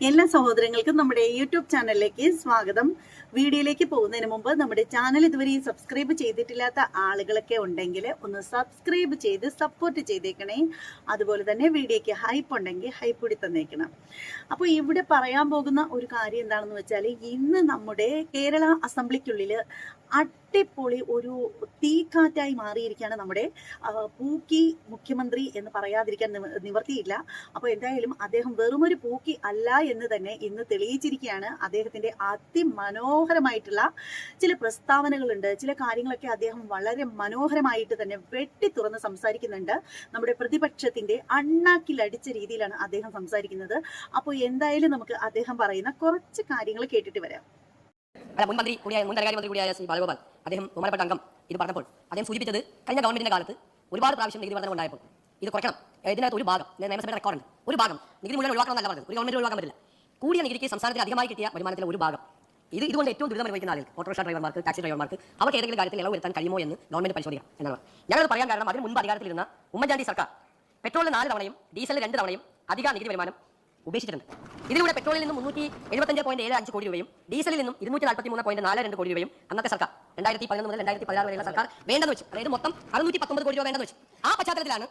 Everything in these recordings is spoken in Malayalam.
എല്ലാ സഹോദരങ്ങൾക്കും നമ്മുടെ യൂട്യൂബ് ചാനലിലേക്ക് സ്വാഗതം. വീഡിയോയിലേക്ക് പോകുന്നതിന് മുമ്പ് നമ്മുടെ ചാനൽ ഇതുവരെ സബ്സ്ക്രൈബ് ചെയ്തിട്ടില്ലാത്ത ആളുകളൊക്കെ ഉണ്ടെങ്കിൽ ഒന്ന് സബ്സ്ക്രൈബ് ചെയ്ത് സപ്പോർട്ട് ചെയ്തേക്കണേ. അതുപോലെ തന്നെ വീഡിയോയ്ക്ക് ഹൈപ്പ് ഉണ്ടെങ്കിൽ ഹൈപ്പ് കൂടി തന്നേക്കണം. അപ്പോൾ ഇവിടെ പറയാൻ പോകുന്ന ഒരു കാര്യം എന്താണെന്ന് വെച്ചാൽ, ഇന്ന് നമ്മുടെ കേരള അസംബ്ലിക്കുള്ളിൽ അടിപൊളി ഒരു തീക്കാറ്റായി മാറിയിരിക്കുകയാണ് നമ്മുടെ പൂക്കി മുഖ്യമന്ത്രി എന്ന് പറയാതിരിക്കാൻ നിവർത്തിയില്ല. അപ്പോൾ എന്തായാലും അദ്ദേഹം വെറുമൊരു പൂക്കി അല്ല എന്ന് തന്നെ ഇന്ന് തെളിയിച്ചിരിക്കുകയാണ്. അദ്ദേഹത്തിന്റെ അതിമനോഹരമായിട്ടുള്ള ചില പ്രസ്താവനകളുണ്ട്, ചില കാര്യങ്ങളൊക്കെ അദ്ദേഹം വളരെ മനോഹരമായിട്ട് തന്നെ വെട്ടി തുറന്ന് സംസാരിക്കുന്നുണ്ട്. നമ്മുടെ പ്രതിപക്ഷത്തിന്റെ അണ്ണാക്കിലടിച്ച രീതിയിലാണ് അദ്ദേഹം സംസാരിക്കുന്നത്. അപ്പോൾ എന്തായാലും നമുക്ക് അദ്ദേഹം പറയുന്ന കുറച്ച് കാര്യങ്ങൾ കേട്ടിട്ട് വരാം. മുൻ ധനകാര്യമന്ത്രി കൂടിയായ ശ്രീ ബാലഗോപാൽ അദ്ദേഹം ബഹുമാനപ്പെട്ട അംഗം ഇത് പറഞ്ഞപ്പോൾ അദ്ദേഹം സൂചിപ്പിച്ചത് കഴിഞ്ഞ ഗവൺമെന്റിന്റെ കാലത്ത് ഒരുപാട് പ്രാവശ്യം നികുതി വർധന ഉണ്ടായപ്പോൾ ഇത് കുറയ്ക്കണം, ഇതിനകത്ത് ഒരു ഭാഗം നിയമസഭയുടെ റെക്കോർഡ് ഒരു ഭാഗം നികുതി മുഴുവൻ ഒഴിവാക്കണമെന്നല്ല പറഞ്ഞത്. ഒരു ഗവൺമെന്റ് ഒഴിവാക്കാൻ പറ്റില്ല. കൂടിയ നികുതിക്ക് സംസ്ഥാനത്തിന് അധികമായി കിട്ടിയ വരുമാനത്തിലെ ഒരു ഭാഗം ഇതുകൊണ്ട് ഏറ്റവും ദുരിതം അനുഭവിക്കുന്ന ആളുകൾ, ഓട്ടോറിക്ഷ ഡ്രൈവർമാർക്ക്, ടാക്സി ഡ്രൈവർമാർക്ക് അവർക്ക് ഏതെങ്കിലും കാര്യത്തിൽ ഇളവ് വരുത്താൻ കഴിയുമോ എന്ന് ഗവൺമെന്റ് പരിശോധിക്കാം എന്നാണ്. ഞാനത് പറയാൻ കാരണം അതിന് മുൻപ് അധികാരത്തിലിരുന്ന ഉമ്മൻചാണ്ടി സർക്കാർ പെട്രോളിന് 4 തവണയും ഡീസലിന് 2 തവണയും അധിക നികുതി വരുമാനം ഉപേക്ഷിച്ചിട്ടുണ്ട്. ഇതിലൂടെ പെട്രോളിൽ നിന്നും 375.75 കോടി രൂപയും ഡീസലിൽ നിന്നും 243.42 കോടി രൂപയും അന്നത്തെ സർക്കാർ 2011 മുതൽ 2016 വരെയുള്ള സർക്കാർ വേണ്ടെന്ന് വെച്ചു. അതായത് മൊത്തം 619 കോടി രൂപ വേണ്ടെന്ന് വെച്ചു. ആ പശ്ചാത്തലത്തിലാണ്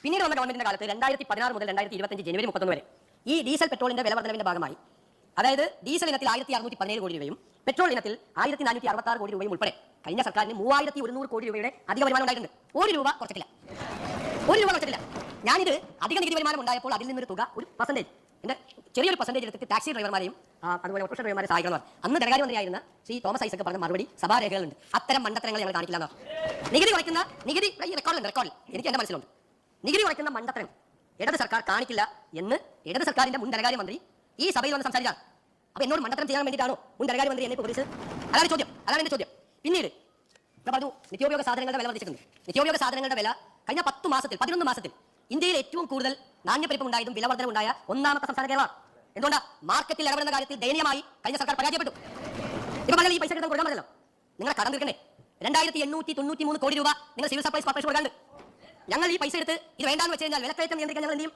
പിന്നീട് വന്ന ഗവൺമെന്റിന്റെ കാലത്ത് 2016 മുതൽ 2025 ജനുവരി 31 വരെ ഈ ഡീസൽ പെട്രോളിന്റെ വില വർധനവിന്റെ ഭാഗമായി, അതായത് ഡീസൽ ഇനത്തിൽ 1617 കോടി രൂപയും പെട്രോൾ ഇനത്തിൽ 1466 കോടി രൂപയും ഉൾപ്പെടെ കഴിഞ്ഞ സർക്കാരിന് 3100 കോടി രൂപയുടെ അധിക വരുമാനം ഉണ്ടായിട്ടുണ്ട്. ഒരു രൂപ കുറച്ചിട്ടില്ല. ഞാനിത് അധിക നികുതി വരുമാനം ഉണ്ടായപ്പോൾ അതിൽ നിന്നൊരു തുക, ഒരു പെർസെന്റേജ്, എന്റെ ചെറിയൊരു പെർസെന്റേജ് എടുത്തിട്ട് ടാക്സി ഡ്രൈവർമാരെയും അതുപോലെ ഓട്ടോറിക്ഷ ഡ്രൈവർമാരെ സഹായിക്കണം. അന്ന് ധനകാര്യമന്ത്രിയായിരുന്ന ശ്രീ തോമസ് ഐസക് പറഞ്ഞ മറുപടി സഭാരേഖകളുണ്ട്. അത്തരം മണ്ടത്തരങ്ങൾ ഞങ്ങൾ കാണിക്കില്ല. നികുതി കുറയ്ക്കുന്ന റെക്കോർഡിൽ എനിക്ക് എന്റെ മനസ്സിലുണ്ട്. നികുതി കുറയ്ക്കുന്ന മണ്ടത്തരം ഇടത് സർക്കാർ കാണിക്കില്ല എന്ന് ഇടത് സർക്കാരിന്റെ മുൻ ധനകാര്യമന്ത്രി ഈ സഭയിൽ വന്ന് സംസാരിച്ചാണ്. അപ്പൊ എന്നോട് മണ്ടത്തരം ചെയ്യാൻ വേണ്ടിയിട്ടാണോ മുൻ ധനകാര്യമന്ത്രി എന്നെ ഉപദേശിച്ചത്? അതാണ് എന്റെ ചോദ്യം. പിന്നീട് പറഞ്ഞു, നിത്യോപയോഗ സാധനങ്ങളുടെ വില വർദ്ധിച്ചിട്ടുണ്ട്. നിത്യോപയോഗ സാധനങ്ങളുടെ വില കഴിഞ്ഞ 11 മാസത്തിൽ ഇന്ത്യയിൽ ഏറ്റവും കൂടുതൽ നാണ്യപ്പെരുപ്പം ഉണ്ടായതും വില വർധന ഉണ്ടായ ഒന്നാമത്തെ സംസ്ഥാന കേരളമാണ്. എന്തുകൊണ്ടാണ്? മാർക്കറ്റിൽ ഇടപെടുന്ന കാര്യത്തിൽ ദയനീയമായി കഴിഞ്ഞ സർക്കാർ പരാജയപ്പെട്ടു. ഇപ്പൊ പറഞ്ഞാൽ ഈ പൈസ കിട്ടാൻ കൊടുക്കാൻ പറ്റില്ല. നിങ്ങളെ കടം തീർക്കണ്ടേ? 2893 കോടി രൂപ നിങ്ങൾ സിവിൽ സപ്ലൈസ് കോർപ്പറേഷൻ കൊടുക്കാണ്ട്. ഞങ്ങൾ ഈ പൈസ എടുത്ത് ഇത് വേണ്ടാന്ന് വെച്ച് കഴിഞ്ഞാൽ വിലക്കയറ്റം നിയന്ത്രിക്കാൻ ഞങ്ങൾ എന്ത് ചെയ്യും?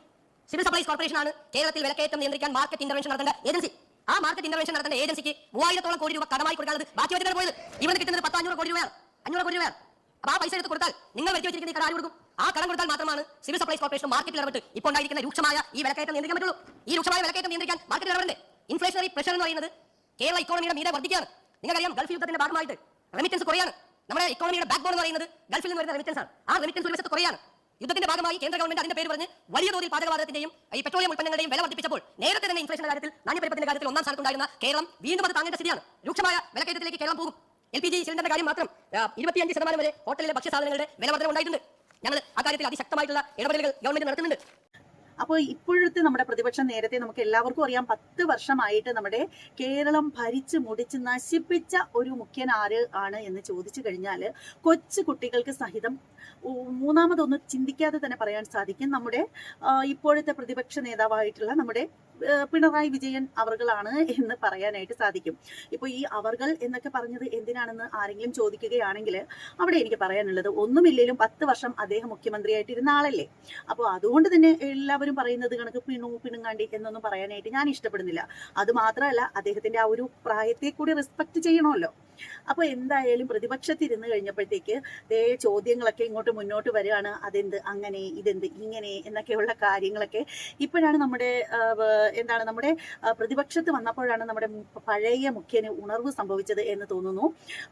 സിവിൽ സപ്ലൈസ് കോർപ്പറേഷനാണ് കേരളത്തിൽ വിലക്കയറ്റം നിയന്ത്രിക്കാൻ മാർക്കറ്റ് ഇന്റർവെൻഷൻ നടത്തേണ്ട ഏജൻസി. ആ മാർക്കറ്റ് ഇന്റർവെൻഷൻ നടത്തേണ്ട ഏജൻസിക്ക് 3000-ഓളം കോടി രൂപ കടമായി കൊടുക്കാതെ ബാക്കി വെച്ചിട്ട് പോയത്. ഇവിടെ കിട്ടുന്നത് 500 കോടി രൂപയാണ്. 500 കോടി രൂപയാണ്. അപ്പൊ ആ പൈസ എടുത്ത് കൊടുത്താൽ നിങ്ങൾ വരുത്തി വെച്ചിരിക്കുന്ന കടം ആര് കൊടുക്കും? ആ കടം കൊടുത്താൽ മാത്രമാണ് സിവിൽ സപ്ലൈസ് കോർപ്പറേഷൻ മാർക്കറ്റിൽ ഇടപെട്ട് ഇപ്പോൾ ഉണ്ടായിരിക്കുന്ന രൂക്ഷമായ ഈ വിലക്കയറ്റം നിയന്ത്രിക്കാൻ പറ്റുള്ളൂ. ഈ രൂക്ഷമായ വിലക്കയറ്റം നിയന്ത്രിക്കാൻ മാർക്കറ്റിൽ ഇടപെടണ്ടേ? ഇൻഫ്ലേഷണറി പ്രഷർ എന്ന് പറയുന്നത് കേരള ഇക്കോണമിയുടെ മീതെ വർദ്ധിക്കുകയാണ്. നിങ്ങൾക്കറിയാം, ഗൾഫ് യുദ്ധത്തിന്റെ ഭാഗമായിട്ട് റെമിറ്റൻസ് കുറയാണ്. നമ്മുടെ ഇക്കോണമിയുടെ ബാക്ക് ബോൺ എന്ന് പറയുന്നത് ഗൾഫിൽ നിന്ന് വരുന്ന റെമിറ്റൻസ് ആണ്. ആ റെമിറ്റൻസ് ഒരു വശത്ത് കുറയാണ്. യുദ്ധത്തിന്റെ ഭാഗമായി കേന്ദ്ര ഗവൺമെന്റ് അതിന്റെ പേര് പറഞ്ഞ് വലിയ തോതിൽ പാചകവാതകത്തിന്റെയും ഈ പെട്രോളിയം ഉൽപ്പന്നങ്ങളുടെയും വില വർദ്ധിപ്പിച്ചപ്പോൾ നേരത്തെ തന്നെ ഇൻഫ്ലേഷന്റെ കാര്യത്തിൽ, നാണ്യപ്പെരുപ്പത്തിന്റെ കാര്യത്തിൽ ഒന്നാം സ്ഥാനത്തുണ്ടായിരുന്ന കേരളം വീണ്ടും അത് താങ്ങേണ്ട സ്ഥിതിയാണ്. രൂക്ഷമായ വിലക്കയറ്റത്തിലേക്ക് കേരളം പോകും. LPG സിലിണ്ടറിന്റെ കാര്യം മാത്രം 25% വരെ ഹോട്ടലിലെ ഭക്ഷ്യസാധനങ്ങളുടെ വില വർധന ഉണ്ടായിട്ടുണ്ട്. ഞങ്ങൾ അക്കാര്യത്തിൽ അതിശക്തമായിട്ടുള്ള ഇടപെടലുകൾ ഗവൺമെന്റ് നടത്തുന്നുണ്ട്. അപ്പോൾ ഇപ്പോഴത്തെ നമ്മുടെ പ്രതിപക്ഷം, നേരത്തെ നമുക്ക് എല്ലാവർക്കും അറിയാം, 10 വർഷമായിട്ട് നമ്മുടെ കേരളം ഭരിച്ച് മുടിച്ച് നശിപ്പിച്ച ഒരു മുഖ്യൻ ആര് ആണ് എന്ന് ചോദിച്ചു കഴിഞ്ഞാൽ കൊച്ചു കുട്ടികൾക്ക് സഹിതം മൂന്നാമതൊന്ന് ചിന്തിക്കാതെ തന്നെ പറയാൻ സാധിക്കും, നമ്മുടെ ഇപ്പോഴത്തെ പ്രതിപക്ഷ നേതാവായിട്ടുള്ള നമ്മുടെ പിണറായി വിജയൻ അവർകളാണ് എന്ന് പറയാനായിട്ട് സാധിക്കും. ഇപ്പോൾ ഈ അവർകൾ എന്നൊക്കെ പറഞ്ഞത് എന്തിനാണെന്ന് ആരെങ്കിലും ചോദിക്കുകയാണെങ്കിൽ അവിടെ എനിക്ക് പറയാനുള്ളത്, ഒന്നുമില്ലെങ്കിലും 10 വർഷം അദ്ദേഹം മുഖ്യമന്ത്രിയായിട്ടിരുന്ന ആളല്ലേ. അപ്പോൾ അതുകൊണ്ട് തന്നെ എല്ലാവരും പറയുന്നത് കണക്ക് പിണുങ്ങാണ്ടി എന്നൊന്നും പറയാനായിട്ട് ഞാൻ ഇഷ്ടപ്പെടുന്നില്ല. അത് മാത്രമല്ല, അദ്ദേഹത്തിന്റെ ആ ഒരു പ്രായത്തെ കൂടി റെസ്പെക്ട് ചെയ്യണമല്ലോ. അപ്പോൾ എന്തായാലും പ്രതിപക്ഷത്തിരുന്ന് കഴിഞ്ഞപ്പോഴത്തേക്ക് ചോദ്യങ്ങളൊക്കെ ഇങ്ങോട്ട് മുന്നോട്ട് വരികയാണ്. അതെന്ത് അങ്ങനെ, ഇതെന്ത് ഇങ്ങനെ എന്നൊക്കെയുള്ള കാര്യങ്ങളൊക്കെ ഇപ്പോഴാണ് നമ്മുടെ പ്രതിപക്ഷത്ത് വന്നപ്പോഴാണ് നമ്മുടെ പഴയ മുഖ്യന് ഉണർവ് സംഭവിച്ചത് എന്ന് തോന്നുന്നു.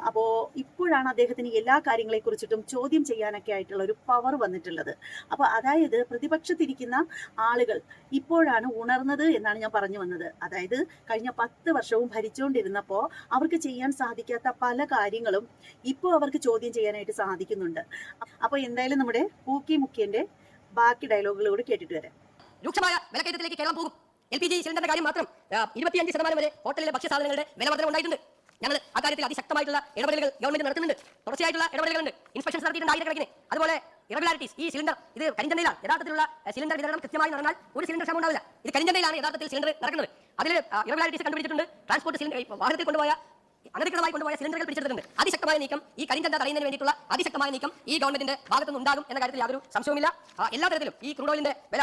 അപ്പോൾ ഇപ്പോഴാണ് അദ്ദേഹത്തിന് എല്ലാ കാര്യങ്ങളെ കുറിച്ചിട്ടും ചോദ്യം ചെയ്യാനൊക്കെ ആയിട്ടുള്ള ഒരു പവർ വന്നിട്ടുള്ളത്. അപ്പോൾ അതായത് പ്രതിപക്ഷത്തിരിക്കുന്ന ആളുകൾ ഇപ്പോഴാണ് ഉണർന്നത് എന്നാണ് ഞാൻ പറഞ്ഞു വന്നത്. അതായത് കഴിഞ്ഞ 10 വർഷവും ഭരിച്ചുകൊണ്ടിരുന്നപ്പോൾ അവർക്ക് ചെയ്യാൻ സാധിക്കാത്ത പല കാര്യങ്ങളും ഇപ്പോൾ അവർക്ക് ചോദ്യം ചെയ്യാനായിട്ട് സാധിക്കുന്നുണ്ട്. അപ്പോൾ എന്തായാലും നമ്മുടെ പൂക്കി മുഖ്യന്റെ ബാക്കി ഡയലോഗുകൾ കൂടി കേട്ടിട്ട് വരാം. രൂക്ഷമായ വിലക്കയറ്റത്തിലേക്ക് കേരളം പോകും. LPG സിലിണ്ടറിന്റെ കാര്യം മാത്രം 25% വരെ ഹോട്ടലിലെ ഭക്ഷ്യസാധനങ്ങളുടെ വില വർധന ഉണ്ടായിട്ടുണ്ട്. ഞങ്ങൾ അക്കാര്യത്തിൽ അതിശക്തമായിട്ടുള്ള ഇടപെടലുകൾ ഗവൺമെന്റ് നടത്തുന്നുണ്ട്. തുടർച്ചയായിട്ടുള്ള ഇടപെടലുകളുണ്ട്. ഇൻസ്പെക്ഷൻസ് നടത്തിയിട്ടുണ്ട് ആയിരക്കണക്കിന്. അതുപോലെ ഇറഗുലാരിറ്റീസ്, ഈ സിലിണ്ടർ ഇത് കരിഞ്ചന്തയിലാണ് യഥാർത്ഥത്തിലുള്ള സിലിണ്ടർ വിതരണം കൃത്യമായി നടന്നാൽ ഒരു സിലിണ്ടർ ക്ഷാമം ഉണ്ടാവില്ല. ഇത് കരിഞ്ചന്തയിലാണ് യഥാർത്ഥത്തിൽ സിലിണ്ടർ നടക്കുന്നത്. അതിൽ ഇറഗുലാരിറ്റീസ് കണ്ടുപിടിച്ചിട്ടുണ്ട്. ട്രാൻസ്പോർട്ട് സിലിണ്ടർ വാഹനത്തിൽ കൊണ്ടുപോയ അനധികൃതമായി കൊണ്ടുപോയ സിലിണ്ടറുകൾ പിടിച്ചെടുത്തിട്ടുണ്ട്. അതിശക്തമായ നീക്കം, ഈ കരിഞ്ചന്ത തടയുന്നതിന് വേണ്ടിയിട്ടുള്ള അതിശക്തമായ നീക്കം ഈ ഗവൺമെന്റിന്റെ ഭാഗത്തുനിന്ന് ഉണ്ടാകും എന്ന കാര്യത്തിൽ യാതൊരു സംശയവുമില്ല. എല്ലാ തരത്തിലും ഈ ക്രൂഡ് ഓയിലിന്റെ വില,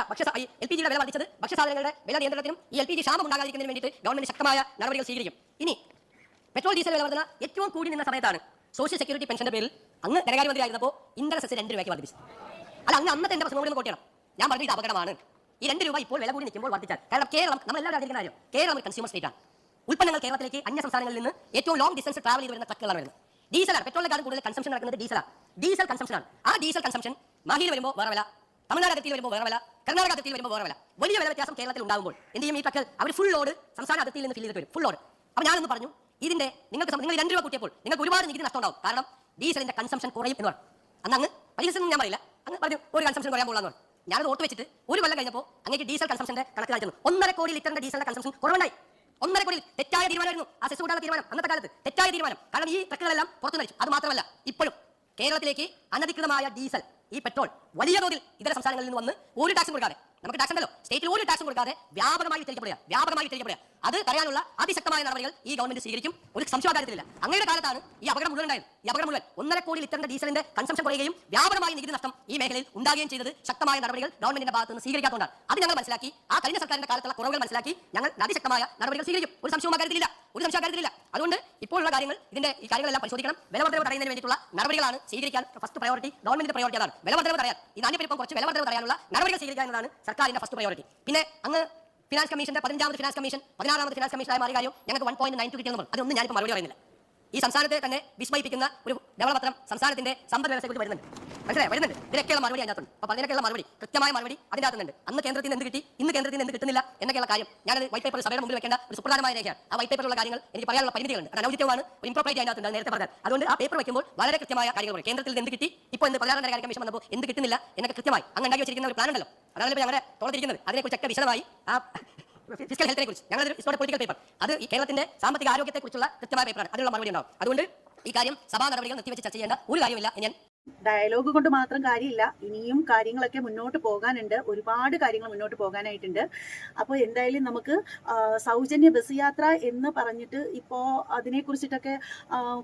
LPG യുടെ വില വർദ്ധിച്ചത്, ഭക്ഷ്യസാധനങ്ങളുടെ വില നിയന്ത്രണത്തിനും ഈ LPG ക്ഷാമം ഉണ്ടാകാതിരിക്കുന്നതിന് വേണ്ടിയിട്ട് ഗവൺമെന്റ് ശക്തമായ നടപടികൾ സ്വീകരിക്കും. ഇനി പെട്രോൾ ഡീസൽ വില വർധന ഏറ്റവും കൂടി നിന്ന സമയത്താണ് സോഷ്യൽ സെക്യൂരിറ്റി പെൻഷന്റെ പേരിൽ അങ്ങ് ധനകാര്യമന്ത്രി ആയിരുന്നപ്പോൾ ഇന്ധന സെസ് 2 രൂപയ്ക്ക് വർദ്ധിപ്പിച്ചു. അല്ല, അങ്ങ് അന്നത്തെ എന്റെ പ്രശ്നം കൂടി ഒന്ന് കോട്ടയണം. ഞാൻ പറഞ്ഞു ഇത് അപകടമാണ്. ഈ 2 രൂപ ഇപ്പോൾ വില കൂടി നിൽക്കുമ്പോൾ വർദ്ധിച്ചാൽ, കാരണം കേരളം നമ്മളെല്ലാവരും ആഗ്രഹിക്കുന്ന കാര്യം, കേരളം ഒരു കൺസ്യൂമർ സ്റ്റേറ്റ് ആണ്. ഉൽപ്പന്നങ്ങൾ കേരളത്തിലേക്ക് അന്യ സംസ്ഥാനങ്ങളിൽ നിന്ന് ഏറ്റവും ലോങ് ഡിസ്റ്റൻസ് ട്രാവൽ ചെയ്ത് വരുന്ന ട്രക്കുകളാണ് വരുന്നത്. ഡീസലാണ് പെട്രോളിനെക്കാളും കൂടുതൽ കൺസംഷൻ നടക്കുന്നത് ഡീസലാണ്. ഡീസൽ കൺസംഷനാണ്. ആ ഡീസൽ കൺസംഷൻ മാഹിയിൽ വരുമ്പോൾ വേറെ വില, തമിഴ്നാട് അതിർത്തിയിൽ വരുമ്പോൾ വേറെ വില, കർണാടക അതിർത്തിയിൽ വരുമ്പോൾ വേറെ വില. വലിയ വില വ്യത്യാസം കേരളത്തിൽ ഉണ്ടാകുമ്പോൾ എന്ത് ചെയ്യും? ഈ ട്രക്ക് അവർ ഫുൾ ലോഡ് സംസ്ഥാന അതിർത്തിയിൽ നിന്ന് ഫിൽ ചെയ്തിട്ട് വരും, ഫുൾ ലോഡ്. അപ്പോൾ ഞാനൊന്ന് പറഞ്ഞു, ഇതിന്റെ നിങ്ങൾ 2 രൂപ കൂട്ടിയപ്പോൾ നിങ്ങൾക്ക് ഒരുപാട് നികുതി നഷ്ടം ഉണ്ടാവും. കാരണം ഡീസലിന്റെ കൺസംഷൻ കുറയും എന്ന് പറഞ്ഞു. അന്ന് പരിഹസിച്ചൊന്നും ഞാൻ പറയില്ല, അങ്ങ് പറഞ്ഞു ഒരു കൺസംഷൻ കുറയാൻ പോകാന്ന് പറഞ്ഞു. ഞാനത് ഓട്ട് വെച്ചിട്ട് ഒരു കൊല്ലം കഴിഞ്ഞപ്പോൾ അങ്ങേക്ക് ഡീസൽ കൺസംഷന്റെ കണക്ക് കാണിച്ചു. 1.5 കോടി ലിറ്ററിന്റെ ഡീസലിന്റെ കൺസംഷൻ കുറവുണ്ടായി. 1.5 കോടി. തെറ്റായ തീരുമാനമായിരുന്നു ആ സെസ് കൂടാനുള്ള തീരുമാനം. അന്നത്തെ കാലത്ത് തെറ്റായ തീരുമാനം. കാരണം ഈ ട്രക്കുകളെല്ലാം പുറത്തു നയിച്ചു. അത് മാത്രമല്ല, ഇപ്പോഴും കേരളത്തിലേക്ക് അനധികൃതമായ ഡീസൽ, ഈ പെട്രോൾ വലിയ തോതിൽ ഇതര സംസ്ഥാനങ്ങളിൽ നിന്ന് വന്ന് ഒരു ടാക്സും കൊടുക്കാതെ, നമുക്ക് ടാക്സ് ഉണ്ടല്ലോ, സ്റ്റേറ്റിൽ ഒരു ടാക്സും കൊടുക്കാതെ വ്യാപകമായി വിറ്റഴിക്കപ്പെടുക. അത് തടയാനുള്ള അതിശക്തമായ നടപടികൾ ഈ ഗവൺമെന്റ് സ്വീകരിക്കും. ഒരു സംശയ കാര്യത്തിലില്ല. അങ്ങയുടെ കാലത്താണ് ഈ അപകടം മുഴുവൻ ഉണ്ടായത്. ഈ അപകടം മുഴുവൻ 1.5 കോടി ലിറ്ററിന്റെ ഡീസലിന്റെ കൺസംഷൻ കുറയുകയും വ്യാപകമായ നികുതി നഷ്ടം ഈ മേഖലയിൽ ഉണ്ടാകുകയും ചെയ്തത് ശക്തമായ നടപടികൾ ഗവൺമെന്റിന്റെ ഭാഗത്ത് നിന്ന് സ്വീകരിക്കാത്തതുകൊണ്ടാണ്. അത് ഞങ്ങൾ മനസ്സിലാക്കി, ആ കഴിഞ്ഞ സർക്കാരിന്റെ കാലത്തുള്ള കുറവുകൾ മനസ്സിലാക്കി ഞങ്ങൾ അതിശക്തമായ നടപടികൾ സ്വീകരിക്കും. ഒരു സംശയവും കാര്യത്തിലില്ല. അതുകൊണ്ട് ഇപ്പോഴുള്ള കാര്യങ്ങൾ, ഈ കാര്യങ്ങളെല്ലാം പരിശോധിക്കണം. വിലവർദ്ധനവ് തടയുന്നതിന് വേണ്ടിയിട്ടുള്ള നടപടികളാണ് സ്വീകരിക്കാൻ ഫസ്റ്റ് പ്രയോറിറ്റി. ഗവൺമെന്റിന്റെ പ്രയോറിറ്റി അതാണ്. വിലവർദ്ധനവ് തടയാൻ, ഈ നാണ്യപ്പെരുപ്പം കുറച്ച് വിലവർദ്ധനവ് തടയാനുള്ള നടപടികൾ സ്വീകരിക്കുക എന്നതാണ് സർക്കാരിന്റെ ഫസ്റ്റ് പ്രയോറിറ്റി. പിന്നെ അങ്ങ് ഫിനാൻസ് കമ്മീഷന്റെ 15ാമത് ഫിനാൻസ് കമ്മീഷൻ 16ാമത് ഫിനാൻസ് കമ്മീഷനായ മാറിയ കാര്യം ഞങ്ങൾക്ക് 1.92 കിട്ടിയെന്ന്. അതൊന്നും ഞാനിപ്പോൾ മറുപടി പറയുന്നില്ല. ഈ സംസ്ഥാനത്തെ തന്നെ വിസ്മയിപ്പിക്കുന്ന ഒരു ഡെവലപ്മെന്റ് സംസ്ഥാനത്തിന്റെ സമ്പദ് വ്യവസ്ഥയെക്കുറിച്ച് വരുന്നുണ്ട്. മനസ്സിലായി? ഇതിനൊക്കെയുള്ള മറുപടി അതിനകത്തുണ്ട്. അപ്പോൾ അതിനൊക്കെയുള്ള മറുപടി, കൃത്യമായ മറുപടി അതിൻ്റെ അകത്തുണ്ട്. അന്ന് കേന്ദ്രത്തിൽ നിന്ന് എന്ത് കിട്ടി, ഇന്ന് കേന്ദ്രത്തിൽ നിന്ന് എന്ത് കിട്ടുന്നില്ല എന്നൊക്കെയുള്ള കാര്യം ഞാനത് വൈറ്റ് പേപ്പർ സഭയുടെ മുമ്പിൽ വെക്കേണ്ട ഒരു സുപ്രധാനമായ രേഖയാണ്. ആ വൈറ്റ് പേപ്പറിലുള്ള കാര്യങ്ങൾ എനിക്ക് പറയാനുള്ള പരിമിതികളുണ്ട്. അത് അനൗചിത്യമാണ്, ഒരു ഇംപ്രോപ്രൈറ്റി അതിനകത്തുണ്ട്, നേരത്തെ പറഞ്ഞാൽ. അതുകൊണ്ട് ആ പേപ്പർ വെക്കുമ്പോൾ വളരെ കൃത്യമായ കാര്യങ്ങൾ പറയും. കേന്ദ്രത്തിൽ എന്ത് കിട്ടി, ഇപ്പോൾ 16ാം ധനകാര്യ കമ്മീഷൻ വന്നപ്പോൾ എന്ത് കിട്ടുന്നില്ല എന്നൊക്കെ കൃത്യമായി അങ്ങ് ഉണ്ടാക്കി വെച്ചിരിക്കുന്ന ഒരു പ്ലാൻ ഉണ്ടല്ലോ. അതാണ് ഇപ്പോൾ ഞങ്ങളുടെ തോളത്തിരിക്കുന്നത്. അതിനെക്കുറിച്ചൊക്കെ വിശദമായി ആ ഫിസിക്കൽ ഹെൽത്തിനെ കുറിച്ച് ഞങ്ങളൊരു പൊളിറ്റിക്കൽ പേപ്പർ, അത് ഈ കേരളത്തിന്റെ സാമ്പത്തിക ആരോഗ്യത്തെക്കുറിച്ചുള്ള കൃത്യമായ പേപ്പറാണ്. അതിനുള്ള മറുപടി ഉണ്ടാവും. അതുകൊണ്ട് ഈ കാര്യം സഭാ നടപടികൾ നിർത്തിവെച്ച് ചർച്ച ചെയ്യേണ്ട ഒരു കാര്യമില്ല. ഞാൻ ഡയലോഗ് കൊണ്ട് മാത്രം കാര്യമില്ല, ഇനിയും കാര്യങ്ങളൊക്കെ മുന്നോട്ട് പോകാനുണ്ട്. ഒരുപാട് കാര്യങ്ങൾ മുന്നോട്ട് പോകാനായിട്ടുണ്ട്. അപ്പോൾ എന്തായാലും നമുക്ക് സൗജന്യ ബസ് യാത്ര എന്ന് പറഞ്ഞിട്ട് ഇപ്പോൾ അതിനെക്കുറിച്ചിട്ടൊക്കെ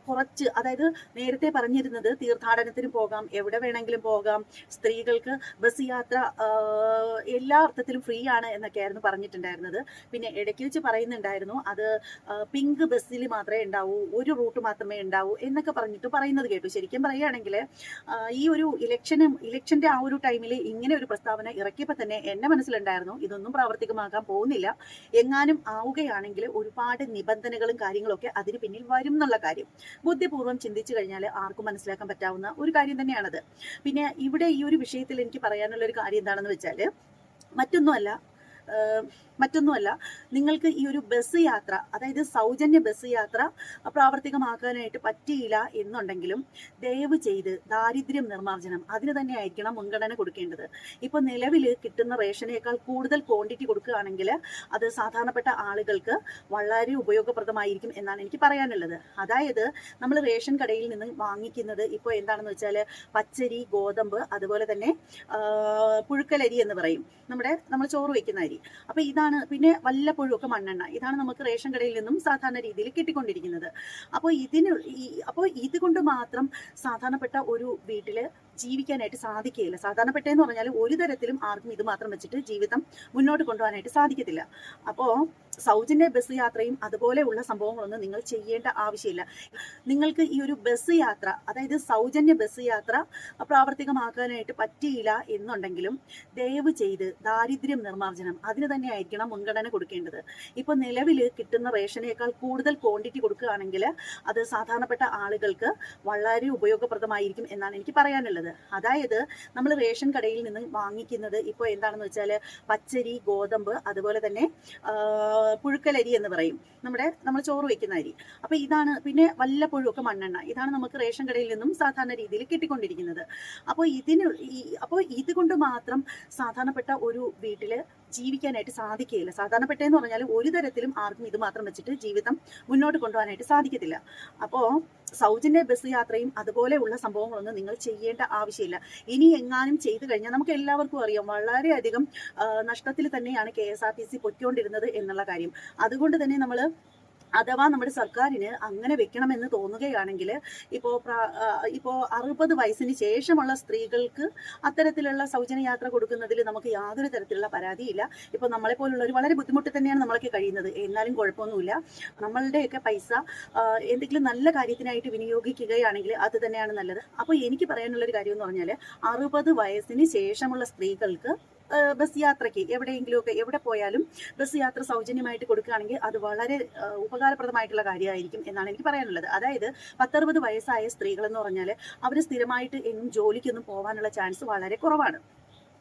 കുറച്ച്, അതായത് നേരത്തെ പറഞ്ഞിരുന്നത് തീർത്ഥാടനത്തിന് പോകാം, എവിടെ വേണമെങ്കിലും പോകാം, സ്ത്രീകൾക്ക് ബസ് യാത്ര എല്ലാ അർത്ഥത്തിലും ഫ്രീ ആണ് എന്നൊക്കെയായിരുന്നു പറഞ്ഞിട്ടുണ്ടായിരുന്നത്. പിന്നെ ഇടയ്ക്ക് വെച്ച് പറയുന്നുണ്ടായിരുന്നു അത് പിങ്ക് ബസ്സിൽ മാത്രമേ ഉണ്ടാവൂ, ഒരു റൂട്ട് മാത്രമേ ഉണ്ടാവൂ എന്നൊക്കെ പറഞ്ഞിട്ട് പറയുന്നത് കേട്ടു. ശരിക്കും പറയുകയാണെങ്കിൽ ഈ ഒരു ഇലക്ഷന്റെ ആ ഒരു ടൈമിൽ ഇങ്ങനെ ഒരു പ്രസ്താവന ഇറക്കിയപ്പോൾ തന്നെ എന്റെ മനസ്സിലുണ്ടായിരുന്നു ഇതൊന്നും പ്രാവർത്തികമാകാൻ പോകുന്നില്ല. എങ്ങാനും ആവുകയാണെങ്കിൽ ഒരുപാട് നിബന്ധനകളും കാര്യങ്ങളൊക്കെ അതിന് പിന്നിൽ വരും എന്നുള്ള കാര്യം ബുദ്ധിപൂർവ്വം ചിന്തിച്ചു കഴിഞ്ഞാൽ ആർക്കും മനസ്സിലാക്കാൻ പറ്റാവുന്ന ഒരു കാര്യം തന്നെയാണത്. പിന്നെ ഇവിടെ ഈ ഒരു വിഷയത്തിൽ എനിക്ക് പറയാനുള്ള ഒരു കാര്യം എന്താണെന്ന് വെച്ചാൽ മറ്റൊന്നുമല്ല, നിങ്ങൾക്ക് ഈ ഒരു ബസ് യാത്ര, അതായത് സൗജന്യ ബസ് യാത്ര പ്രാവർത്തികമാക്കാനായിട്ട് പറ്റിയില്ല എന്നുണ്ടെങ്കിലും ദയവ് ചെയ്ത് ദാരിദ്ര്യം നിർമ്മാർജ്ജനം അതിന് തന്നെ ആയിരിക്കണം മുൻഗണന കൊടുക്കേണ്ടത്. ഇപ്പോൾ നിലവിൽ കിട്ടുന്ന റേഷനേക്കാൾ കൂടുതൽ ക്വാണ്ടിറ്റി കൊടുക്കുകയാണെങ്കിൽ അത് സാധാരണപ്പെട്ട ആളുകൾക്ക് വളരെ ഉപയോഗപ്രദമായിരിക്കും എന്നാണ് എനിക്ക് പറയാനുള്ളത്. അതായത് നമ്മൾ റേഷൻ കടയിൽ നിന്ന് വാങ്ങിക്കുന്നത് ഇപ്പോൾ എന്താണെന്ന് വെച്ചാൽ പച്ചരി, ഗോതമ്പ്, അതുപോലെ തന്നെ പുഴുക്കലരി എന്ന് പറയും, നമ്മൾ ചോറ് വയ്ക്കുന്ന അരി. അപ്പോൾ ഇതാണ്, പിന്നെ വല്ലപ്പോഴും ഒക്കെ മണ്ണെണ്ണ, ഇതാണ് നമുക്ക് റേഷൻ കടയിൽ നിന്നും സാധാരണ രീതിയിൽ കിട്ടിക്കൊണ്ടിരിക്കുന്നത്. അപ്പോൾ ഇതുകൊണ്ട് മാത്രം സാധാരണപ്പെട്ട ഒരു വീട്ടിൽ ജീവിക്കാനായിട്ട് സാധിക്കുകയില്ല. സാധാരണപ്പെട്ടെന്ന് പറഞ്ഞാൽ ഒരു തരത്തിലും ആർക്കും ഇത് മാത്രം വെച്ചിട്ട് ജീവിതം മുന്നോട്ട് കൊണ്ടുപോകാനായിട്ട് സാധിക്കത്തില്ല. അപ്പോൾ സൗജന്യ ബസ് യാത്രയും അതുപോലെയുള്ള സംഭവങ്ങളൊന്നും നിങ്ങൾ ചെയ്യേണ്ട ആവശ്യമില്ല. നിങ്ങൾക്ക് ഈ ഒരു ബസ് യാത്ര, അതായത് സൗജന്യ ബസ് യാത്ര പ്രാവർത്തികമാക്കാനായിട്ട് പറ്റിയില്ല എന്നുണ്ടെങ്കിലും ദയവ് ചെയ്ത് ദാരിദ്ര്യം നിർമ്മാർജ്ജനം അതിന് തന്നെ ആയിരിക്കണം മുൻഗണന കൊടുക്കേണ്ടത്. ഇപ്പോൾ നിലവിൽ കിട്ടുന്ന റേഷനേക്കാൾ കൂടുതൽ ക്വാണ്ടിറ്റി കൊടുക്കുകയാണെങ്കിൽ അത് സാധാരണപ്പെട്ട ആളുകൾക്ക് വളരെ ഉപയോഗപ്രദമായിരിക്കും എന്നാണ് എനിക്ക് പറയാനുള്ളത്. അതായത് നമ്മൾ റേഷൻ കടയിൽ നിന്ന് വാങ്ങിക്കുന്നത് ഇപ്പോൾ എന്താണെന്ന് വെച്ചാൽ പച്ചരി, ഗോതമ്പ്, അതുപോലെ തന്നെ പുഴുക്കലരി എന്ന് പറയും, നമ്മൾ ചോറ് വയ്ക്കുന്ന അരി. അപ്പോൾ ഇതാണ്, പിന്നെ വല്ലപ്പോഴും ഒക്കെ മണ്ണെണ്ണ, ഇതാണ് നമുക്ക് റേഷൻ കടയിൽ നിന്നും സാധാരണ രീതിയിൽ കിട്ടിക്കൊണ്ടിരിക്കുന്നത്. അപ്പോൾ ഇതുകൊണ്ട് മാത്രം സാധാരണപ്പെട്ട ഒരു വീട്ടിൽ ജീവിക്കാനായിട്ട് സാധിക്കുകയില്ല. സാധാരണപ്പെട്ടെന്ന് പറഞ്ഞാൽ ഒരു തരത്തിലും ആർക്കും ഇത് മാത്രം വെച്ചിട്ട് ജീവിതം മുന്നോട്ട് കൊണ്ടുപോകാനായിട്ട് സാധിക്കത്തില്ല. അപ്പോൾ സൗജന്യ ബസ് യാത്രയും അതുപോലെയുള്ള സംഭവങ്ങളൊന്നും നിങ്ങൾ ചെയ്യേണ്ട ആവശ്യമില്ല. ഇനി എങ്ങാനും ചെയ്തു കഴിഞ്ഞാൽ നമുക്ക് എല്ലാവർക്കും അറിയാം വളരെയധികം നഷ്ടത്തിൽ തന്നെയാണ് KSRTC പൊയ്ക്കൊണ്ടിരുന്നത് എന്നുള്ള കാര്യം. അതുകൊണ്ട് തന്നെ നമ്മൾ അഥവാ നമ്മുടെ സർക്കാരിന് അങ്ങനെ വെക്കണമെന്ന് തോന്നുകയാണെങ്കിൽ ഇപ്പോൾ 60 വയസ്സിന് ശേഷമുള്ള സ്ത്രീകൾക്ക് അത്തരത്തിലുള്ള സൗജന്യ യാത്ര കൊടുക്കുന്നതിൽ നമുക്ക് യാതൊരു തരത്തിലുള്ള പരാതിയില്ല. ഇപ്പോൾ നമ്മളെപ്പോലുള്ളവർ വളരെ ബുദ്ധിമുട്ടി തന്നെയാണ് നമ്മളൊക്കെ കഴിയുന്നത്. എന്നാലും കുഴപ്പമൊന്നുമില്ല. നമ്മളുടെയൊക്കെ പൈസ എന്തെങ്കിലും നല്ല കാര്യത്തിനായിട്ട് വിനിയോഗിക്കുകയാണെങ്കിൽ അത് തന്നെയാണ് നല്ലത്. അപ്പോൾ എനിക്ക് പറയാനുള്ളൊരു കാര്യം എന്ന് പറഞ്ഞാൽ 60 വയസ്സിന് ശേഷമുള്ള സ്ത്രീകൾക്ക് ബസ് യാത്രയ്ക്ക് എവിടെയെങ്കിലുമൊക്കെ എവിടെ പോയാലും ബസ് യാത്ര സൗജന്യമായിട്ട് കൊടുക്കുകയാണെങ്കിൽ അത് വളരെ ഉപകാരപ്രദമായിട്ടുള്ള കാര്യമായിരിക്കും എന്നാണ് എനിക്ക് പറയാനുള്ളത്. അതായത് 10-60 വയസ്സായ സ്ത്രീകൾ എന്ന് പറഞ്ഞാൽ അവർ സ്ഥിരമായിട്ട് എങ്ങും ജോലിക്കൊന്നും പോകാനുള്ള ചാൻസ് വളരെ കുറവാണ്.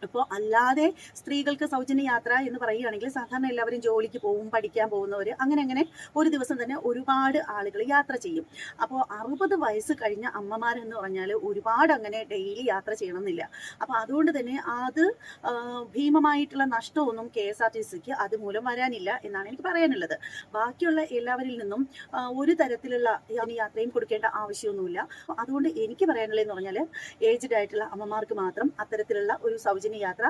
അപ്പോൾ അല്ലാതെ സ്ത്രീകൾക്ക് സൗജന്യ യാത്ര എന്ന് പറയുകയാണെങ്കിൽ സാധാരണ എല്ലാവരും ജോലിക്ക് പോകും, പഠിക്കാൻ പോകുന്നവർ അങ്ങനെ ഒരു ദിവസം തന്നെ ഒരുപാട് ആളുകൾ യാത്ര ചെയ്യും. അപ്പോൾ 60 വയസ്സ് കഴിഞ്ഞ അമ്മമാരെന്ന് പറഞ്ഞാൽ ഒരുപാട് അങ്ങനെ ഡെയിലി യാത്ര ചെയ്യണമെന്നില്ല. അപ്പോൾ അതുകൊണ്ട് തന്നെ അത് ഭീമമായിട്ടുള്ള നഷ്ടമൊന്നും KSRTCക്ക് അതുമൂലം വരാനില്ല എന്നാണ് എനിക്ക് പറയാനുള്ളത്. ബാക്കിയുള്ള എല്ലാവരിൽ നിന്നും ഒരു തരത്തിലുള്ള യാത്രയും കൊടുക്കേണ്ട ആവശ്യമൊന്നുമില്ല. അതുകൊണ്ട് എനിക്ക് പറയാനുള്ളതെന്ന് പറഞ്ഞാൽ ഏജ്ഡ് ആയിട്ടുള്ള അമ്മമാർക്ക് മാത്രം അത്തരത്തിലുള്ള ഒരു സൗജന്യ യാത്ര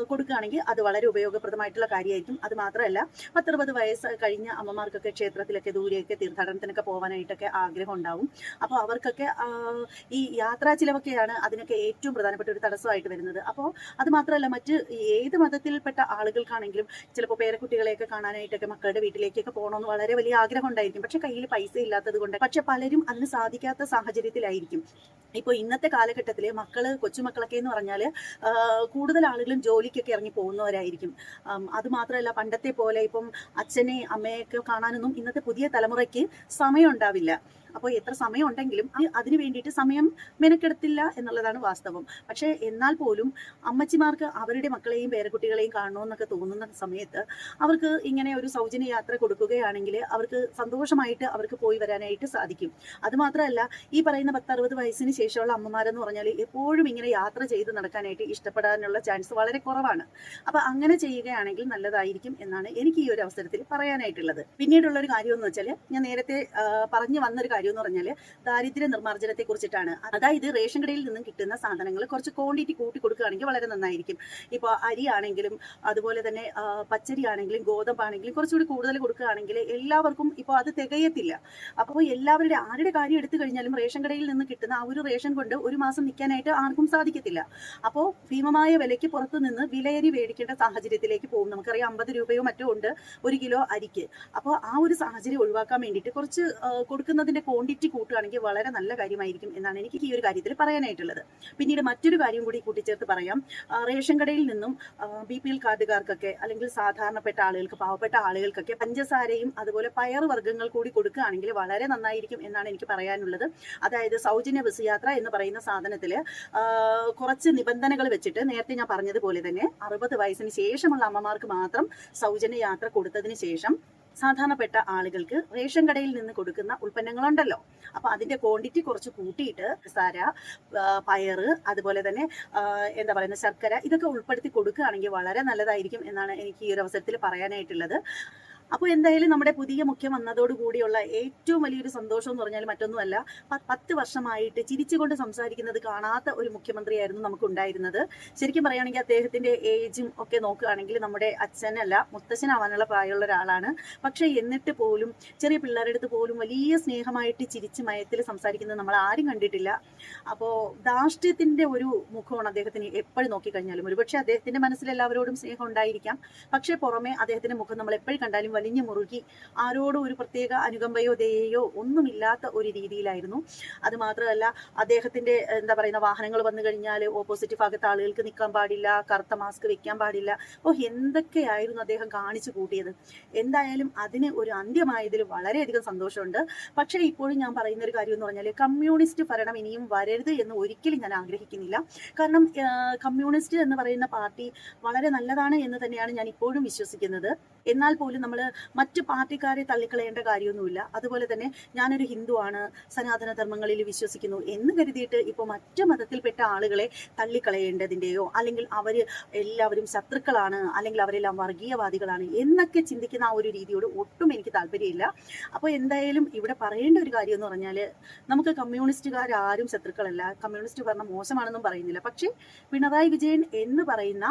കൊടുക്കുകയാണെങ്കിൽ അത് വളരെ ഉപയോഗപ്രദമായിട്ടുള്ള കാര്യമായിരിക്കും. അത് മാത്രമല്ല 10-60 വയസ്സ് കഴിഞ്ഞ അമ്മമാർക്കൊക്കെ ക്ഷേത്രത്തിലൊക്കെ ദൂരെയൊക്കെ തീർത്ഥാടനത്തിനൊക്കെ പോകാനായിട്ടൊക്കെ ആഗ്രഹം ഉണ്ടാവും. അപ്പോൾ അവർക്കൊക്കെ ഈ യാത്രാ ചിലവൊക്കെയാണ് അതിനൊക്കെ ഏറ്റവും പ്രധാനപ്പെട്ട ഒരു തടസ്സമായിട്ട് വരുന്നത്. അപ്പോൾ അത് മാത്രമല്ല മറ്റ് ഏത് മതത്തിൽപ്പെട്ട ആളുകൾക്കാണെങ്കിലും ചിലപ്പോൾ പേരക്കുട്ടികളെയൊക്കെ കാണാനായിട്ടൊക്കെ മക്കളുടെ വീട്ടിലേക്കൊക്കെ പോകണമെന്ന് വളരെ വലിയ ആഗ്രഹം ഉണ്ടായിരിക്കും. പക്ഷെ കയ്യിൽ പൈസ ഇല്ലാത്തത് കൊണ്ട് പക്ഷെ പലരും അതിന് സാധിക്കാത്ത സാഹചര്യത്തിലായിരിക്കും. ഇപ്പോൾ ഇന്നത്തെ കാലഘട്ടത്തിൽ കൊച്ചുമക്കളൊക്കെ എന്ന് പറഞ്ഞാൽ കൂടുതൽ ആളുകളും ജോലിക്കൊക്കെ ഇറങ്ങി പോകുന്നവരായിരിക്കും. അതുമാത്രമല്ല പണ്ടത്തെ പോലെ ഇപ്പം അച്ഛനെ അമ്മയൊക്കെ കാണാനൊന്നും ഇന്നത്തെ പുതിയ തലമുറയ്ക്ക് സമയം ഉണ്ടാവില്ല. അപ്പോൾ എത്ര സമയം ഉണ്ടെങ്കിലും അതിന് വേണ്ടിയിട്ട് സമയം മെനക്കെടുത്തില്ല എന്നുള്ളതാണ് വാസ്തവം. പക്ഷേ എന്നാൽ പോലും അമ്മച്ചിമാർക്ക് അവരുടെ മക്കളെയും പേരക്കുട്ടികളെയും കാണണമെന്നൊക്കെ തോന്നുന്ന സമയത്ത് അവർക്ക് ഇങ്ങനെ ഒരു സൗജന്യ യാത്ര കൊടുക്കുകയാണെങ്കിൽ അവർക്ക് സന്തോഷമായിട്ട് അവർക്ക് പോയി വരാനായിട്ട് സാധിക്കും. അതുമാത്രമല്ല ഈ പറയുന്ന 10-60 വയസ്സിന് ശേഷമുള്ള അമ്മമാരെന്ന് പറഞ്ഞാൽ എപ്പോഴും ഇങ്ങനെ യാത്ര ചെയ്ത് നടക്കാനായിട്ട് ഇഷ്ടപ്പെടാനുള്ള ചാൻസ് വളരെ കുറവാണ്. അപ്പോൾ അങ്ങനെ ചെയ്യുകയാണെങ്കിൽ നല്ലതായിരിക്കും എന്നാണ് എനിക്ക് ഈ ഒരു അവസരത്തിൽ പറയാനായിട്ടുള്ളത്. പിന്നീടുള്ളൊരു കാര്യം എന്ന് വെച്ചാൽ ഞാൻ നേരത്തെ പറഞ്ഞു വന്നൊരു കാര്യം എന്ന് പറഞ്ഞാൽ ദാരിദ്ര്യ നിർമ്മാർജ്ജനത്തെ കുറിച്ചിട്ടാണ്. അതായത് റേഷൻ കടയിൽ നിന്നും കിട്ടുന്ന സാധനങ്ങൾ കുറച്ച് ക്വാണ്ടിറ്റി കൂട്ടി കൊടുക്കുകയാണെങ്കിൽ വളരെ നന്നായിരിക്കും. ഇപ്പോൾ അരി ആണെങ്കിലും അതുപോലെ തന്നെ പച്ചരി ആണെങ്കിലും ഗോതമ്പാണെങ്കിലും കുറച്ചുകൂടി കൂടുതൽ കൊടുക്കുകയാണെങ്കിൽ എല്ലാവർക്കും ഇപ്പോൾ അത് തികയത്തില്ല. അപ്പോൾ എല്ലാവരുടെ ആരുടെ കാര്യം എടുത്തു കഴിഞ്ഞാലും റേഷൻ കടയിൽ നിന്ന് കിട്ടുന്ന ആ ഒരു റേഷൻ കൊണ്ട് ഒരു മാസം നിൽക്കാനായിട്ട് ആർക്കും സാധിക്കത്തില്ല. അപ്പോൾ ഭീമമായ വിലയ്ക്ക് പുറത്തു നിന്ന് വിലയരി മേടിക്കേണ്ട സാഹചര്യത്തിലേക്ക് പോകും. നമുക്കറിയാം 50 രൂപയോ മറ്റോ ഉണ്ട് 1 കിലോ അരിക്ക്. അപ്പോൾ ആ ഒരു സാഹചര്യം ഒഴിവാക്കാൻ വേണ്ടിയിട്ട് കുറച്ച് കൊടുക്കുന്നതിന്റെ ക്വാണ്ടിറ്റി കൂട്ടുകയാണെങ്കിൽ വളരെ നല്ല കാര്യമായിരിക്കും എന്നാണ് എനിക്ക് ഈ ഒരു കാര്യത്തിൽ പറയാനായിട്ടുള്ളത്. പിന്നീട് മറ്റൊരു കാര്യം കൂടി കൂട്ടിച്ചേർത്ത് പറയാം. റേഷൻ കടയിൽ നിന്നും BPL കാർഡുകാർക്കൊക്കെ അല്ലെങ്കിൽ സാധാരണപ്പെട്ട ആളുകൾക്ക് പാവപ്പെട്ട ആളുകൾക്കൊക്കെ പഞ്ചസാരയും അതുപോലെ പയറുവർഗ്ഗങ്ങൾ കൂടി കൊടുക്കുകയാണെങ്കിൽ വളരെ നന്നായിരിക്കും എന്നാണ് എനിക്ക് പറയാനുള്ളത്. അതായത് സൗജന്യ ബസ് യാത്ര എന്ന് പറയുന്ന സാധനത്തിൽ കുറച്ച് നിബന്ധനകൾ വെച്ചിട്ട് നേരത്തെ ഞാൻ പറഞ്ഞതുപോലെ തന്നെ 60 വയസ്സിന് ശേഷമുള്ള അമ്മമാർക്ക് മാത്രം സൗജന്യ യാത്ര കൊടുത്തതിന് ശേഷം സാധാരണപ്പെട്ട ആളുകൾക്ക് റേഷൻ കടയിൽ നിന്ന് കൊടുക്കുന്ന ഉൽപ്പന്നങ്ങളുണ്ടല്ലോ, അപ്പൊ അതിന്റെ ക്വാണ്ടിറ്റി കുറച്ച് കൂട്ടിയിട്ട് സാര പയറ് അതുപോലെ തന്നെ എന്താ പറയുന്ന ശർക്കര ഇതൊക്കെ ഉൾപ്പെടുത്തി കൊടുക്കുകയാണെങ്കിൽ വളരെ നല്ലതായിരിക്കും എന്നാണ് എനിക്ക് ഈ ഒരു അവസരത്തിൽ പറയാനായിട്ടുള്ളത്. അപ്പോൾ എന്തായാലും നമ്മുടെ പുതിയ മുഖ്യം വന്നതോടുകൂടിയുള്ള ഏറ്റവും വലിയൊരു സന്തോഷം എന്ന് പറഞ്ഞാൽ മറ്റൊന്നുമല്ല, 10 വർഷമായിട്ട് ചിരിച്ചുകൊണ്ട് സംസാരിക്കുന്നത് കാണാത്ത ഒരു മുഖ്യമന്ത്രിയായിരുന്നു നമുക്കുണ്ടായിരുന്നത്. ശരിക്കും പറയുകയാണെങ്കിൽ അദ്ദേഹത്തിന്റെ ഏജും ഒക്കെ നോക്കുകയാണെങ്കിൽ നമ്മുടെ അച്ഛനല്ല മുത്തശ്ശനാവാനുള്ള പ്രായമുള്ള ഒരാളാണ്. പക്ഷേ എന്നിട്ട് പോലും ചെറിയ പിള്ളേരുടെ അടുത്ത് പോലും വലിയ സ്നേഹമായിട്ട് ചിരിച്ച് മയത്തിൽ സംസാരിക്കുന്നത് നമ്മൾ ആരും കണ്ടിട്ടില്ല. അപ്പോൾ ധാർഷ്ട്യത്തിന്റെ ഒരു മുഖമാണ് അദ്ദേഹത്തിന് എപ്പോഴും നോക്കിക്കഴിഞ്ഞാലും. ഒരുപക്ഷെ അദ്ദേഹത്തിന്റെ മനസ്സിൽ എല്ലാവരോടും സ്നേഹം ഉണ്ടായിരിക്കാം, പക്ഷേ പുറമെ അദ്ദേഹത്തിന്റെ മുഖം നമ്മൾ എപ്പോഴും കണ്ടാലും വലിഞ്ഞു മുറുകി ആരോടും ഒരു പ്രത്യേക അനുകമ്പയോ ദയയോ ഒന്നുമില്ലാത്ത ഒരു രീതിയിലായിരുന്നു. അത് മാത്രമല്ല അദ്ദേഹത്തിന്റെ എന്താ പറയുന്ന വാഹനങ്ങൾ വന്നു കഴിഞ്ഞാൽ ഓപ്പോസിറ്റ് ഭാഗത്ത് ആളുകൾക്ക് നിൽക്കാൻ പാടില്ല, കറുത്ത മാസ്ക് വെക്കാൻ പാടില്ല. അപ്പോൾ എന്തൊക്കെയായിരുന്നു അദ്ദേഹം കാണിച്ചു കൂട്ടിയത്. എന്തായാലും അതിന് ഒരു അന്ത്യമായതിൽ വളരെയധികം സന്തോഷമുണ്ട്. പക്ഷേ ഇപ്പോഴും ഞാൻ പറയുന്ന ഒരു കാര്യം എന്ന് പറഞ്ഞാൽ കമ്മ്യൂണിസ്റ്റ് ഭരണം ഇനിയും വരരുത് എന്ന് ഒരിക്കലും ഞാൻ ആഗ്രഹിക്കുന്നില്ല. കാരണം കമ്മ്യൂണിസ്റ്റ് എന്ന് പറയുന്ന പാർട്ടി വളരെ നല്ലതാണ് എന്ന് തന്നെയാണ് ഞാൻ ഇപ്പോഴും വിശ്വസിക്കുന്നത്. എന്നാൽ പോലും നമ്മൾ മറ്റു പാർട്ടിക്കാരെ തള്ളിക്കളയേണ്ട കാര്യമൊന്നുമില്ല. അതുപോലെ തന്നെ ഞാനൊരു ഹിന്ദുവാണ്, സനാതന ധർമ്മങ്ങളിൽ വിശ്വസിക്കുന്നു എന്ന് കരുതിയിട്ട് ഇപ്പോൾ മറ്റു മതത്തിൽപ്പെട്ട ആളുകളെ തള്ളിക്കളയേണ്ടതിൻ്റെയോ അല്ലെങ്കിൽ അവർ എല്ലാവരും ശത്രുക്കളാണ് അല്ലെങ്കിൽ അവരെല്ലാം വർഗീയവാദികളാണ് എന്നൊക്കെ ചിന്തിക്കുന്ന ആ ഒരു രീതിയോട് ഒട്ടും എനിക്ക് താല്പര്യമില്ല. അപ്പോൾ എന്തായാലും ഇവിടെ പറയേണ്ട ഒരു കാര്യം എന്ന് പറഞ്ഞാൽ നമുക്ക് കമ്മ്യൂണിസ്റ്റുകാരും ശത്രുക്കളല്ല, കമ്മ്യൂണിസ്റ്റ് ഭരണം മോശമാണെന്നും പറയുന്നില്ല. പക്ഷേ പിണറായി വിജയൻ എന്ന് പറയുന്ന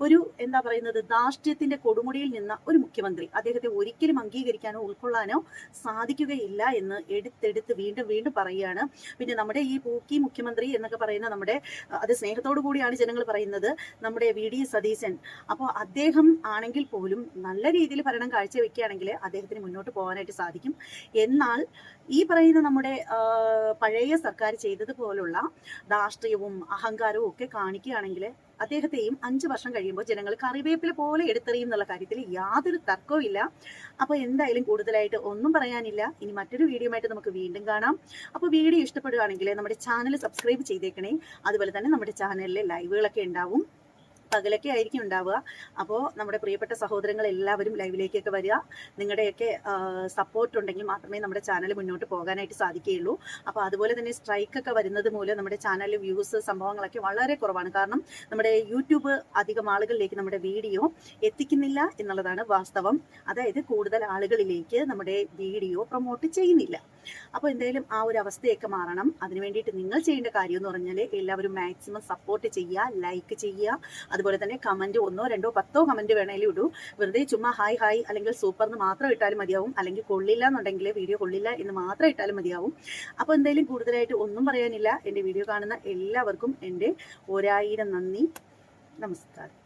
ഒരു എന്താ പറയുന്നത് ധാർഷ്ട്യത്തിന്റെ കൊടുമുടിയിൽ നിന്ന ഒരു മുഖ്യമന്ത്രി, അദ്ദേഹത്തിന് അദ്ദേഹത്തെ ഒരിക്കലും അംഗീകരിക്കാനോ ഉൾക്കൊള്ളാനോ സാധിക്കുകയില്ല എന്ന് എടുത്തെടുത്ത് വീണ്ടും വീണ്ടും പറയുകയാണ്. പിന്നെ നമ്മുടെ ഈ പൂക്കി മുഖ്യമന്ത്രി എന്നൊക്കെ പറയുന്ന നമ്മുടെ അത് സ്നേഹത്തോടു കൂടിയാണ് ജനങ്ങൾ പറയുന്നത്, നമ്മുടെ VD സതീശൻ. അപ്പോൾ അദ്ദേഹം ആണെങ്കിൽ പോലും നല്ല രീതിയിൽ ഭരണം കാഴ്ചവെക്കുകയാണെങ്കിൽ അദ്ദേഹത്തിന് മുന്നോട്ട് പോകാനായിട്ട് സാധിക്കും. എന്നാൽ ഈ പറയുന്ന നമ്മുടെ പഴയ സർക്കാർ ചെയ്തതുപോലുള്ള ധാർഷ്ട്യവും അഹങ്കാരവും ഒക്കെ കാണിക്കുകയാണെങ്കിൽ അദ്ദേഹത്തെയും 5 വർഷം കഴിയുമ്പോൾ ജനങ്ങൾ കറിവേപ്പില പോലെ എടുത്തെറിയും എന്നുള്ള കാര്യത്തിൽ യാതൊരു തർക്കവും ഇല്ല. അപ്പോൾ എന്തായാലും കൂടുതലായിട്ട് ഒന്നും പറയാനില്ല. ഇനി മറ്റൊരു വീഡിയോ ആയിട്ട് നമുക്ക് വീണ്ടും കാണാം. അപ്പോൾ വീഡിയോ ഇഷ്ടപ്പെടുകയാണെങ്കിൽ നമ്മുടെ ചാനൽ സബ്സ്ക്രൈബ് ചെയ്തേക്കണേ. അതുപോലെ തന്നെ നമ്മുടെ ചാനലിലെ ലൈവുകളൊക്കെ ഉണ്ടാവും, പകലൊക്കെ ആയിരിക്കും ഉണ്ടാവുക. അപ്പോൾ നമ്മുടെ പ്രിയപ്പെട്ട സഹോദരങ്ങൾ എല്ലാവരും ലൈവിലേക്കൊക്കെ വരിക. നിങ്ങളുടെയൊക്കെ സപ്പോർട്ട് ഉണ്ടെങ്കിൽ മാത്രമേ നമ്മുടെ ചാനൽ മുന്നോട്ട് പോകാനായിട്ട് സാധിക്കുകയുള്ളൂ. അപ്പോൾ അതുപോലെ തന്നെ സ്ട്രൈക്കൊക്കെ വരുന്നത് മൂലം നമ്മുടെ ചാനലിൽ വ്യൂസ് സംഭവങ്ങളൊക്കെ വളരെ കുറവാണ്. കാരണം നമ്മുടെ യൂട്യൂബ് അധികം ആളുകളിലേക്ക് നമ്മുടെ വീഡിയോ എത്തിക്കുന്നില്ല എന്നുള്ളതാണ് വാസ്തവം. അതായത് കൂടുതൽ ആളുകളിലേക്ക് നമ്മുടെ വീഡിയോ പ്രൊമോട്ട് ചെയ്യുന്നില്ല. അപ്പോൾ എന്തായാലും ആ ഒരു അവസ്ഥയൊക്കെ മാറണം. അതിന് വേണ്ടിയിട്ട് നിങ്ങൾ ചെയ്യേണ്ട കാര്യം എന്ന് പറഞ്ഞാൽ എല്ലാവരും മാക്സിമം സപ്പോർട്ട് ചെയ്യുക, ലൈക്ക് ചെയ്യുക. അതുപോലെ തന്നെ കമന്റ് 1, 2, 10 കമന്റ് വേണേലും ഇടൂ. വെറുതെ ചുമ്മാ ഹായ് ഹായ് അല്ലെങ്കിൽ സൂപ്പർ എന്ന് മാത്രം ഇട്ടാലും മതിയാവും. അല്ലെങ്കിൽ കൊള്ളില്ല എന്നുണ്ടെങ്കിൽ വീഡിയോ കൊള്ളില്ല എന്ന് മാത്രം ഇട്ടാലും മതിയാവും. അപ്പോൾ എന്തായാലും കൂടുതലായിട്ട് ഒന്നും പറയാനില്ല. എൻ്റെ വീഡിയോ കാണുന്ന എല്ലാവർക്കും എൻ്റെ 1000 നന്ദി. നമസ്കാരം.